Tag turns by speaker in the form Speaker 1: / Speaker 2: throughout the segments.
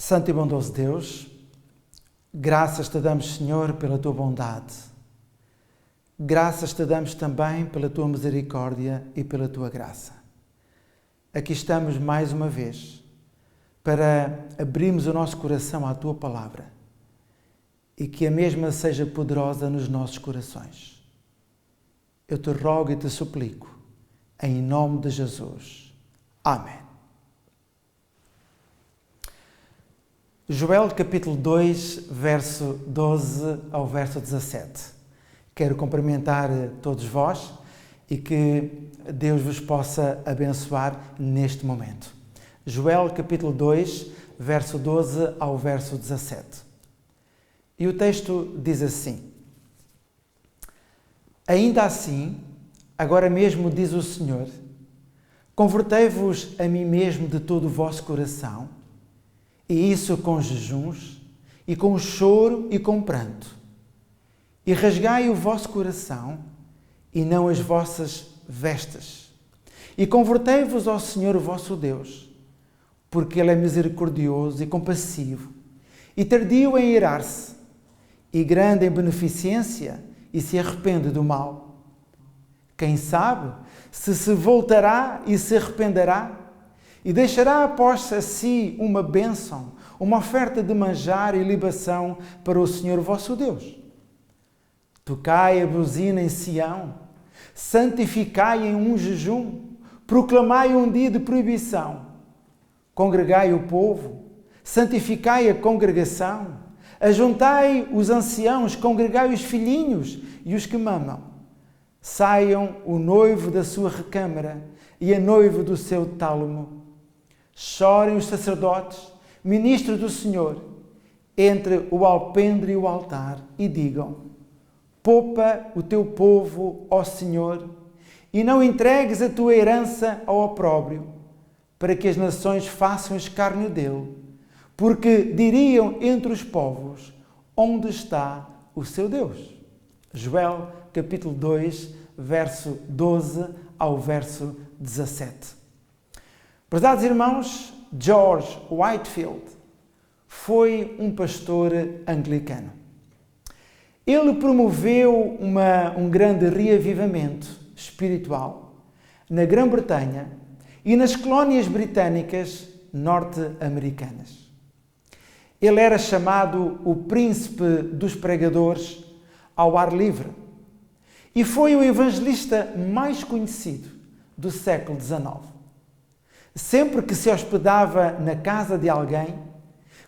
Speaker 1: Santo e bondoso Deus, graças te damos, Senhor, pela tua bondade. Graças te damos também pela tua misericórdia e pela tua graça. Aqui estamos mais uma vez para abrirmos o nosso coração à tua palavra e que a mesma seja poderosa nos nossos corações. Eu te rogo e te suplico, em nome de Jesus. Amém. Joel capítulo 2, verso 12 ao verso 17. Quero cumprimentar todos vós e que Deus vos possa abençoar neste momento. Joel capítulo 2, verso 12 ao verso 17. E o texto diz assim: Ainda assim, agora mesmo diz o Senhor, convertei-vos a mim mesmo de todo o vosso coração, e isso com jejuns, e com choro e com pranto. E rasgai o vosso coração, e não as vossas vestes. E convertei-vos ao Senhor vosso Deus, porque Ele é misericordioso e compassivo, e tardio em irar-se, e grande em beneficência, e se arrepende do mal. Quem sabe se voltará e se arrependerá, e deixará após si uma bênção, uma oferta de manjar e libação para o Senhor vosso Deus. Tocai a buzina em Sião, santificai em um jejum, proclamai um dia de proibição. Congregai o povo, santificai a congregação, ajuntai os anciãos, congregai os filhinhos e os que mamam. Saiam o noivo da sua recâmara e a noiva do seu tálamo. Chorem os sacerdotes, ministros do Senhor, entre o alpendre e o altar, e digam: poupa o teu povo, ó Senhor, e não entregues a tua herança ao opróbrio, para que as nações façam escárnio dele, porque diriam entre os povos: onde está o seu Deus? Joel capítulo 2, verso 12 ao verso 17. Prezados irmãos, George Whitefield foi um pastor anglicano. Ele promoveu um grande reavivamento espiritual na Grã-Bretanha e nas colónias britânicas norte-americanas. Ele era chamado o príncipe dos pregadores ao ar livre e foi o evangelista mais conhecido do século XIX. Sempre que se hospedava na casa de alguém,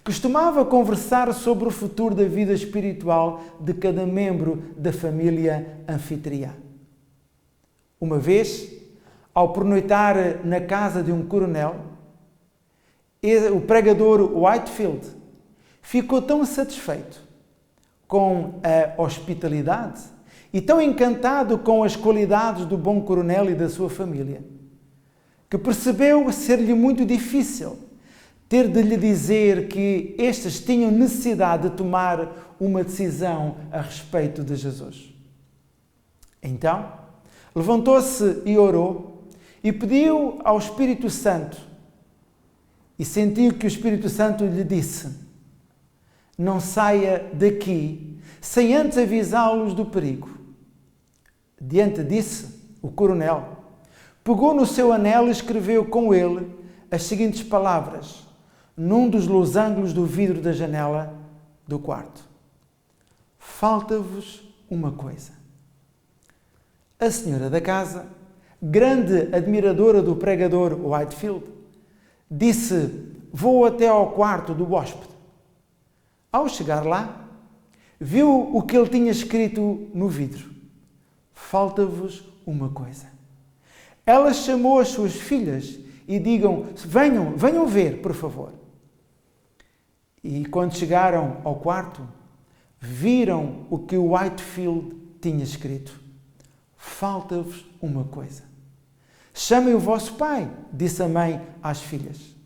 Speaker 1: costumava conversar sobre o futuro da vida espiritual de cada membro da família anfitriã. Uma vez, ao pernoitar na casa de um coronel, o pregador Whitefield ficou tão satisfeito com a hospitalidade e tão encantado com as qualidades do bom coronel e da sua família, que percebeu ser-lhe muito difícil ter de lhe dizer que estes tinham necessidade de tomar uma decisão a respeito de Jesus. Então, levantou-se e orou e pediu ao Espírito Santo, e sentiu que o Espírito Santo lhe disse: não saia daqui sem antes avisá-los do perigo. Diante disso, o coronel pegou no seu anel e escreveu com ele as seguintes palavras num dos losangos do vidro da janela do quarto: falta-vos uma coisa. A senhora da casa, grande admiradora do pregador Whitefield, disse: vou até ao quarto do hóspede. Ao chegar lá, viu o que ele tinha escrito no vidro: falta-vos uma coisa. Ela chamou as suas filhas e digam: venham ver, por favor. E quando chegaram ao quarto, viram o que o Whitefield tinha escrito: falta-vos uma coisa. Chamem o vosso pai, disse a mãe às filhas.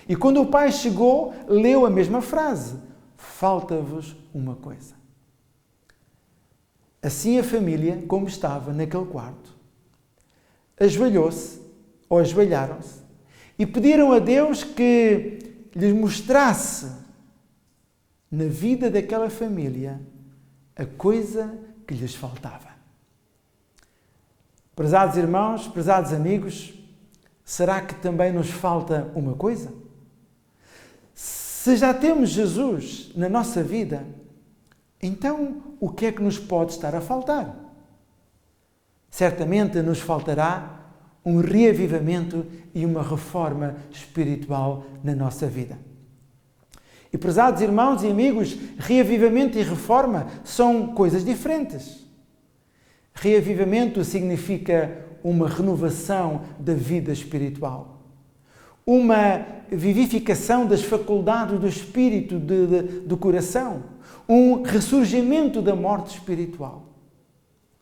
Speaker 1: E quando o pai chegou, leu a mesma frase: falta-vos uma coisa. Assim a família, como estava naquele quarto, ajoelhou-se ou ajoelharam-se e pediram a Deus que lhes mostrasse na vida daquela família a coisa que lhes faltava. Prezados irmãos, prezados amigos, será que também nos falta uma coisa? Se já temos Jesus na nossa vida, então o que é que nos pode estar a faltar? Certamente nos faltará um reavivamento e uma reforma espiritual na nossa vida. E, prezados irmãos e amigos, reavivamento e reforma são coisas diferentes. Reavivamento significa uma renovação da vida espiritual, uma vivificação das faculdades do espírito, do coração, um ressurgimento da morte espiritual.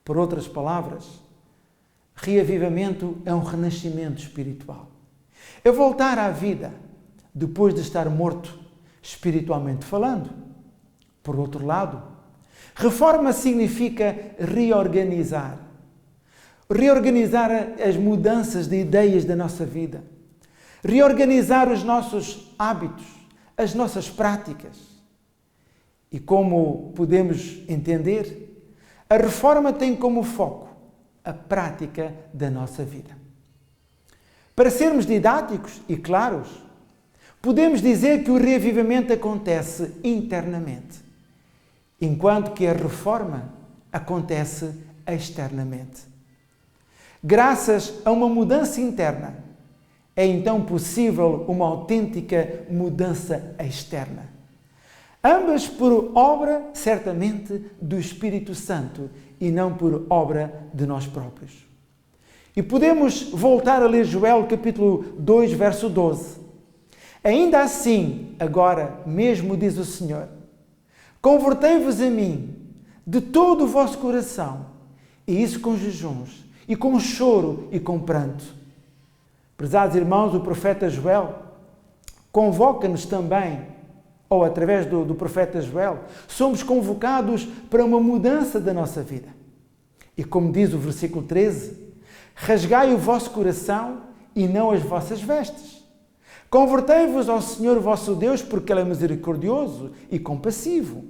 Speaker 1: Por outras palavras, reavivamento é um renascimento espiritual. É voltar à vida depois de estar morto, espiritualmente falando. Por outro lado, reforma significa reorganizar. Reorganizar as mudanças de ideias da nossa vida. Reorganizar os nossos hábitos, as nossas práticas. E como podemos entender, a reforma tem como foco a prática da nossa vida. Para sermos didáticos e claros, podemos dizer que o reavivamento acontece internamente, enquanto que a reforma acontece externamente. Graças a uma mudança interna, é então possível uma autêntica mudança externa. Ambas por obra, certamente, do Espírito Santo e não por obra de nós próprios. E podemos voltar a ler Joel capítulo 2, verso 12. Ainda assim, agora mesmo diz o Senhor, convertei-vos a mim de todo o vosso coração, e isso com jejuns, e com choro e com pranto. Prezados irmãos, o profeta Joel convoca-nos também, ou através do profeta Joel, somos convocados para uma mudança da nossa vida. E como diz o versículo 13, rasgai o vosso coração e não as vossas vestes. Convertei-vos ao Senhor vosso Deus, porque Ele é misericordioso e compassivo,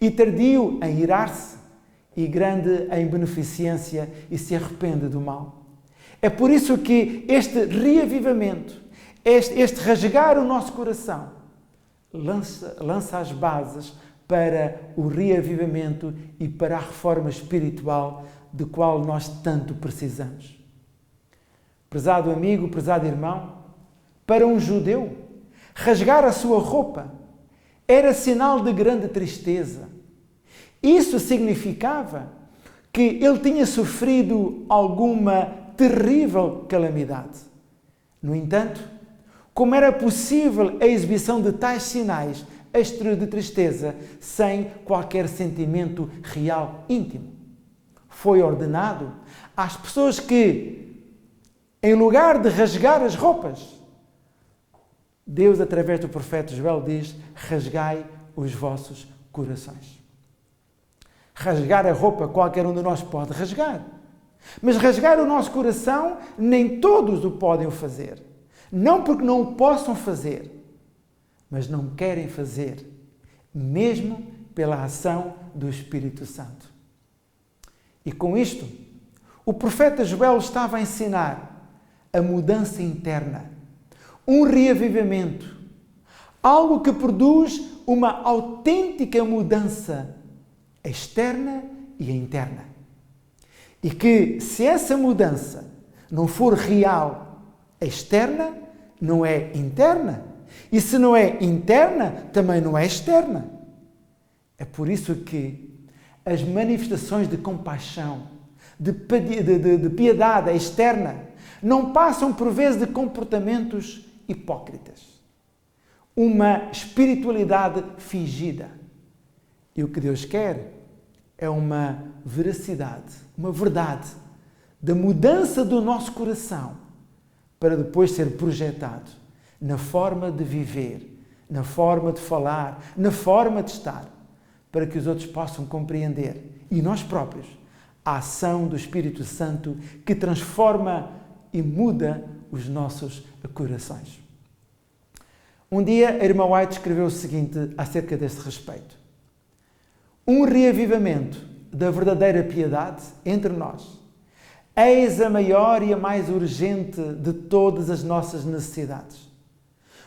Speaker 1: e tardio em irar-se, e grande em beneficência, e se arrepende do mal. É por isso que este reavivamento, este rasgar o nosso coração, lança as bases para o reavivamento e para a reforma espiritual de qual nós tanto precisamos. Prezado amigo, prezado irmão, para um judeu, rasgar a sua roupa era sinal de grande tristeza. Isso significava que ele tinha sofrido alguma terrível calamidade. No entanto, como era possível a exibição de tais sinais exteriores de tristeza sem qualquer sentimento real íntimo? Foi ordenado às pessoas que, em lugar de rasgar as roupas, Deus, através do profeta Joel, diz: rasgai os vossos corações. Rasgar a roupa qualquer um de nós pode rasgar. Mas rasgar o nosso coração, nem todos o podem fazer. Não porque não o possam fazer, mas não querem fazer, mesmo pela ação do Espírito Santo. E com isto, o profeta Joel estava a ensinar a mudança interna, um reavivamento, algo que produz uma autêntica mudança externa e interna. E que, se essa mudança não for real, externa, não é interna. E se não é interna, também não é externa. É por isso que as manifestações de compaixão, de piedade externa, não passam por vezes de comportamentos hipócritas. Uma espiritualidade fingida. E o que Deus quer é uma veracidade, uma verdade da mudança do nosso coração para depois ser projetado na forma de viver, na forma de falar, na forma de estar, para que os outros possam compreender, e nós próprios, a ação do Espírito Santo que transforma e muda os nossos corações. Um dia, a irmã White escreveu o seguinte acerca deste respeito: um reavivamento da verdadeira piedade entre nós, eis a maior e a mais urgente de todas as nossas necessidades.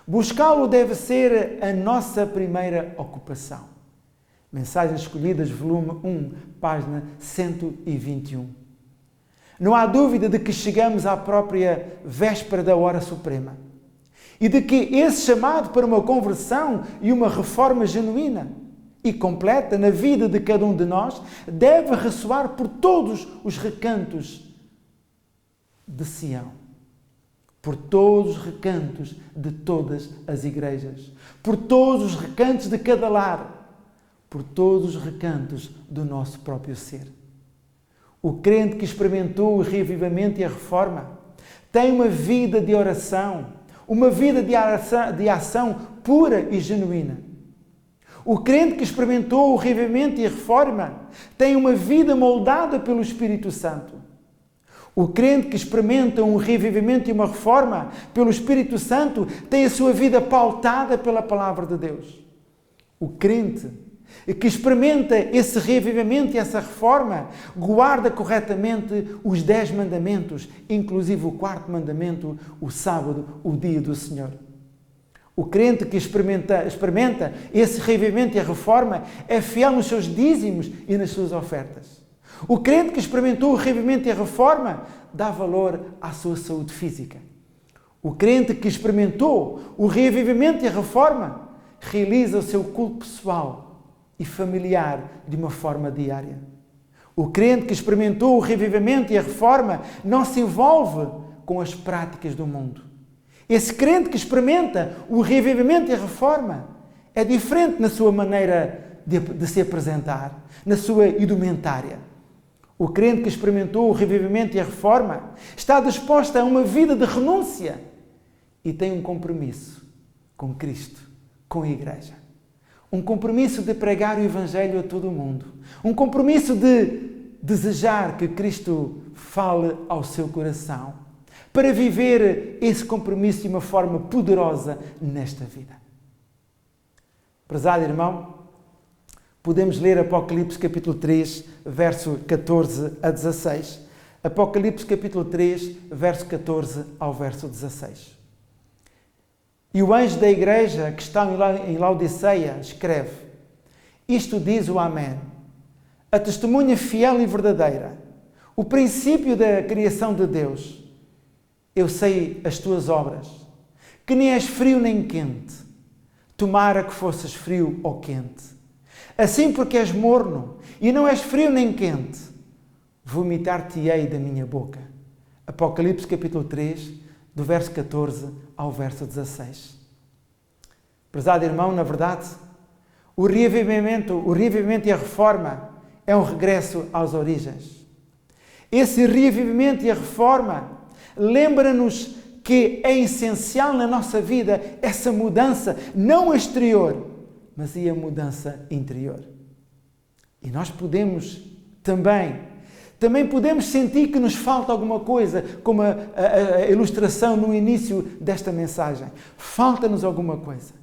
Speaker 1: Buscá-lo deve ser a nossa primeira ocupação. Mensagens Escolhidas, volume 1, página 121. Não há dúvida de que chegamos à própria véspera da hora suprema e de que esse chamado para uma conversão e uma reforma genuína e completa na vida de cada um de nós deve ressoar por todos os recantos de Sião, por todos os recantos de todas as igrejas, por todos os recantos de cada lar, por todos os recantos do nosso próprio ser. O crente que experimentou o reavivamento e a reforma tem uma vida de oração, uma vida de ação pura e genuína. O crente que experimentou o reavivamento e a reforma tem uma vida moldada pelo Espírito Santo. O crente que experimenta um reavivamento e uma reforma pelo Espírito Santo tem a sua vida pautada pela Palavra de Deus. O crente que experimenta esse reavivamento e essa reforma guarda corretamente os 10 mandamentos, inclusive o 4º mandamento, o sábado, o dia do Senhor. O crente que experimenta esse reavivamento e a reforma é fiel nos seus dízimos e nas suas ofertas. O crente que experimentou o reavivamento e a reforma dá valor à sua saúde física. O crente que experimentou o reavivamento e a reforma realiza o seu culto pessoal e familiar de uma forma diária. O crente que experimentou o reavivamento e a reforma não se envolve com as práticas do mundo. Esse crente que experimenta o reavivamento e a reforma é diferente na sua maneira de se apresentar, na sua indumentária. O crente que experimentou o reavivamento e a reforma está disposto a uma vida de renúncia e tem um compromisso com Cristo, com a Igreja. Um compromisso de pregar o Evangelho a todo o mundo. Um compromisso de desejar que Cristo fale ao seu coração para viver esse compromisso de uma forma poderosa nesta vida. Prezado irmão, podemos ler Apocalipse capítulo 3, verso 14 a 16. Apocalipse capítulo 3, verso 14 ao verso 16. E o anjo da igreja que está em Laodiceia escreve: isto diz o Amém, a testemunha fiel e verdadeira, o princípio da criação de Deus. Eu sei as tuas obras, que nem és frio nem quente. Tomara que fosses frio ou quente. Assim, porque és morno e não és frio nem quente, vomitar-te-ei da minha boca. Apocalipse capítulo 3, do verso 14 ao verso 16. Prezado irmão, na verdade, o reavivamento e a reforma é um regresso às origens. Esse reavivamento e a reforma lembra-nos que é essencial na nossa vida essa mudança, não exterior, mas e a mudança interior. E nós podemos também podemos sentir que nos falta alguma coisa, como a ilustração no início desta mensagem. Falta-nos alguma coisa.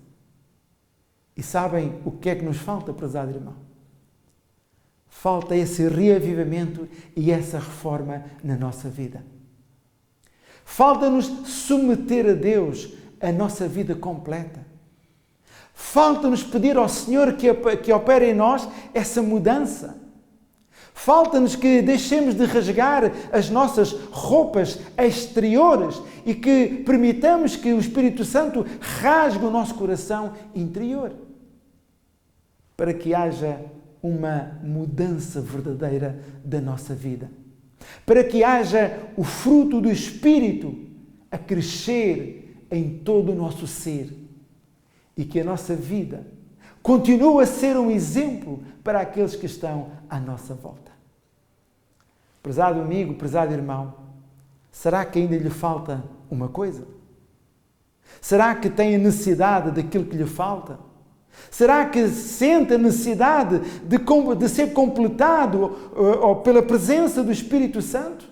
Speaker 1: E sabem o que é que nos falta, prezado irmão? Falta esse reavivamento e essa reforma na nossa vida. Falta-nos submeter a Deus a nossa vida completa. Falta-nos pedir ao Senhor que opere em nós essa mudança. Falta-nos que deixemos de rasgar as nossas roupas exteriores e que permitamos que o Espírito Santo rasgue o nosso coração interior, para que haja uma mudança verdadeira da nossa vida, para que haja o fruto do Espírito a crescer em todo o nosso ser e que a nossa vida continue a ser um exemplo para aqueles que estão à nossa volta. Prezado amigo, prezado irmão, será que ainda lhe falta uma coisa? Será que tem a necessidade daquilo que lhe falta? Será que sente a necessidade de ser completado pela presença do Espírito Santo?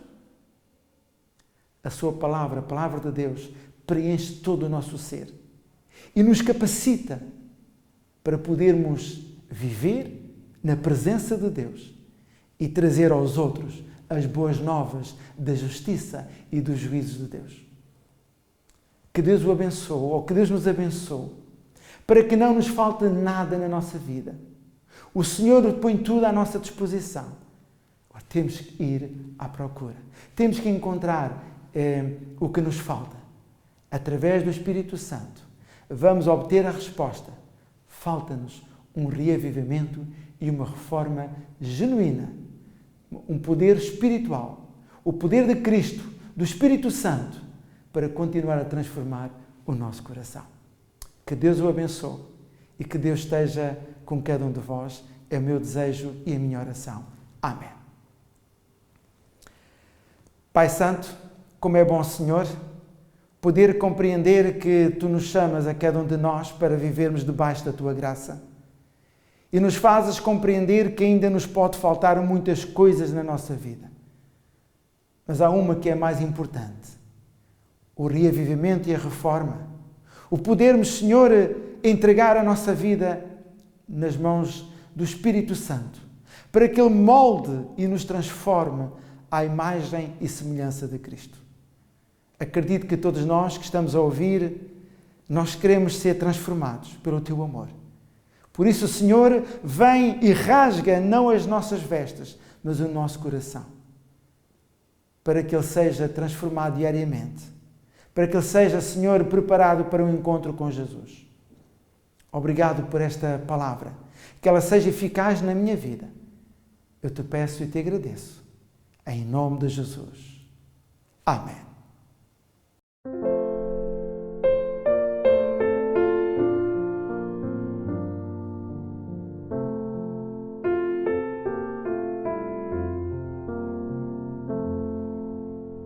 Speaker 1: A sua palavra, a palavra de Deus, preenche todo o nosso ser. e nos capacita para podermos viver na presença de Deus e trazer aos outros as boas novas da justiça e dos juízos de Deus. Que Deus o abençoe, ou que Deus nos abençoe, para que não nos falte nada na nossa vida. O Senhor põe tudo à nossa disposição. Agora temos que ir à procura. Temos que encontrar o que nos falta. Através do Espírito Santo, vamos obter a resposta. Falta-nos um reavivamento e uma reforma genuína. Um poder espiritual. O poder de Cristo, do Espírito Santo, para continuar a transformar o nosso coração. Que Deus o abençoe e que Deus esteja com cada um de vós. É o meu desejo e a minha oração. Amém. Pai Santo, como é bom, Senhor, poder compreender que Tu nos chamas a cada um de nós para vivermos debaixo da Tua graça e nos fazes compreender que ainda nos pode faltar muitas coisas na nossa vida. Mas há uma que é mais importante: o reavivamento e a reforma. O podermos, Senhor, entregar a nossa vida nas mãos do Espírito Santo, para que Ele molde e nos transforme à imagem e semelhança de Cristo. Acredito que todos nós que estamos a ouvir, nós queremos ser transformados pelo Teu amor. Por isso, Senhor, vem e rasga não as nossas vestes, mas o nosso coração, para que ele seja transformado diariamente, para que ele seja, Senhor, preparado para um encontro com Jesus. Obrigado por esta palavra, que ela seja eficaz na minha vida. Eu te peço e te agradeço, em nome de Jesus. Amém.